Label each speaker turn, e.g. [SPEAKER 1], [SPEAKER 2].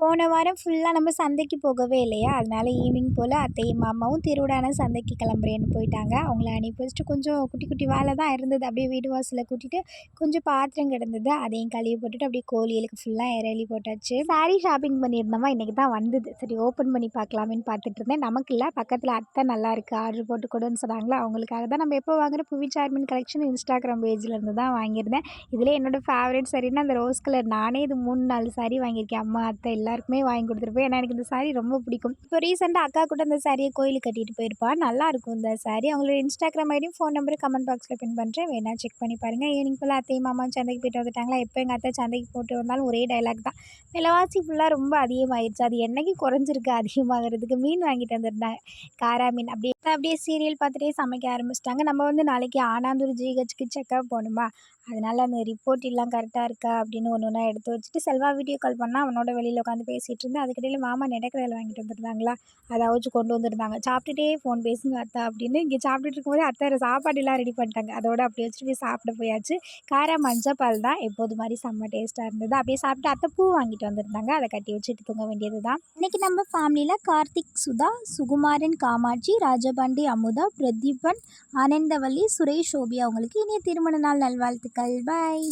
[SPEAKER 1] போன வாரம் ஃபுல்லா நம்ம சந்தைக்கு போகவே இல்லையா, அதனால ஈவினிங் போல அத்தையும் மாமாவும் திருவிழான சந்தைக்கு கிளம்புறேன்னு போயிட்டாங்க. அவங்கள அனுப்பி வச்சுட்டு கொஞ்சம் குட்டி குட்டி வேலை தான் இருந்தது. அப்படியே வீடு வாசல கூட்டிட்டு கொஞ்சம் பாத்திரம் கிடந்தது. அதையும் கழுவி போட்டுட்டு அப்படியே கோழிகளுக்கு ஃபுல்லா இறைலி போட்டாச்சு. சாரீ ஷாப்பிங் பண்ணியிருந்தோமா, இன்னைக்கு தான் வந்தது. சரி ஓப்பன் பண்ணி பார்க்கலாமேன்னு பார்த்துட்டு இருந்தேன். நமக்கு இல்லை, பக்கத்தில் அத்தை நல்லா இருக்கு ஆர்டர் போட்டு கொடுன்னு சொன்னாங்களா, அவங்களுக்காக தான். நம்ம எப்போ வாங்குற புவி சார்மின் கலெக்ஷன் இன்ஸ்டாகிராம் பேஜில் இருந்து தான் வாங்கியிருந்தேன். இதில் என்னோட ஃபேவரட் சாரீனா அந்த ரோஸ் கலர். நானே இது 3 4 சாரீ வாங்கியிருக்கேன். அம்மா அத்தை எல்லாருக்குமே வாங்கி கொடுத்துருப்பேன். ஏன்னா எனக்கு இந்த சாரீ ரொம்ப பிடிக்கும். இப்போ ரீசெண்டாக அக்கா கூட இந்த சாரியை கோயிலுக்கு கட்டிட்டு போயிருப்பா. நல்லா இருக்கும் இந்த சாரீ. அவங்களோட இன்ஸ்டாகிராம் ஐடியும் ஃபோன் நம்பரும் கமெண்ட் பாக்ஸில் பின் பண்ணுறேன், வேணா செக் பண்ணி பாருங்கள். ஈவினிங் போல் அத்தையும் மாமா சந்தைக்கு போயிட்டு வந்துட்டாங்களா. எப்போ எங்கள் அத்தை சந்தைக்கு போட்டு வந்தாலும் ஒரே டைலாக் தான், விலைவாசி ஃபுல்லாக ரொம்ப அதிகமாகிடுச்சு, அது என்னைக்கு குறைஞ்சிருக்கு அதிகமாகிறதுக்கு. மீன் வாங்கிட்டு வந்திருந்தாங்க, காரா மீன். அப்படியே அப்படியே சீரியல் பார்த்துட்டே சமைக்க ஆரம்பிச்சிட்டாங்க. நம்ம வந்து நாளைக்கு ஆனாந்தூர் ஜிஹெச்சுக்கு செக்அப் போகணுமா, அதனால அந்த ரிப்போர்ட் எல்லாம் கரெக்டாக இருக்கா அப்படின்னு ஒன்று ஒன்றா எடுத்து வச்சுட்டு செல்வா வீடியோ கால் பண்ணால் அவனோட வெளியில் உட்காந்து பேசிகிட்டு இருந்தேன். அதுக்கிடையில் மாமா நெடக்கடலை வாங்கிட்டு வந்துருந்தாங்களா, அதை அவிச்சு கொண்டு வந்திருந்தாங்க. சாப்பிட்டுட்டே ஃபோன் பேசுங்க அத்தா அப்படின்னு. இங்கே சாப்பிட்டுட்டு இருக்கும்போதே அத்தை சாப்பாடுலாம் ரெடி பண்ணிட்டாங்க. அதோட அப்படியே வச்சுட்டு போய் சாப்பிட போயாச்சு. காரா மஞ்சப்பால் தான், எப்போது மாதிரி செம்ம டேஸ்ட்டாக இருந்தது. அப்படியே சாப்பிட்டு அத்தை பூ வாங்கிட்டு வந்திருந்தாங்க, அதை கட்டி வச்சுட்டு தூங்க வேண்டியது தான். இன்றைக்கி நம்ம ஃபேமிலியில் கார்த்திக் சுதா, சுகுமாரன் காமாட்சி, ராஜபாண்டி அமுதா, பிரதீபன், ஆனந்தவள்ளி, சுரேஷ், சோபியா அவங்களுக்கு இனிய திருமண நாள் நல்வாழ்த்துக்கள். பாய்.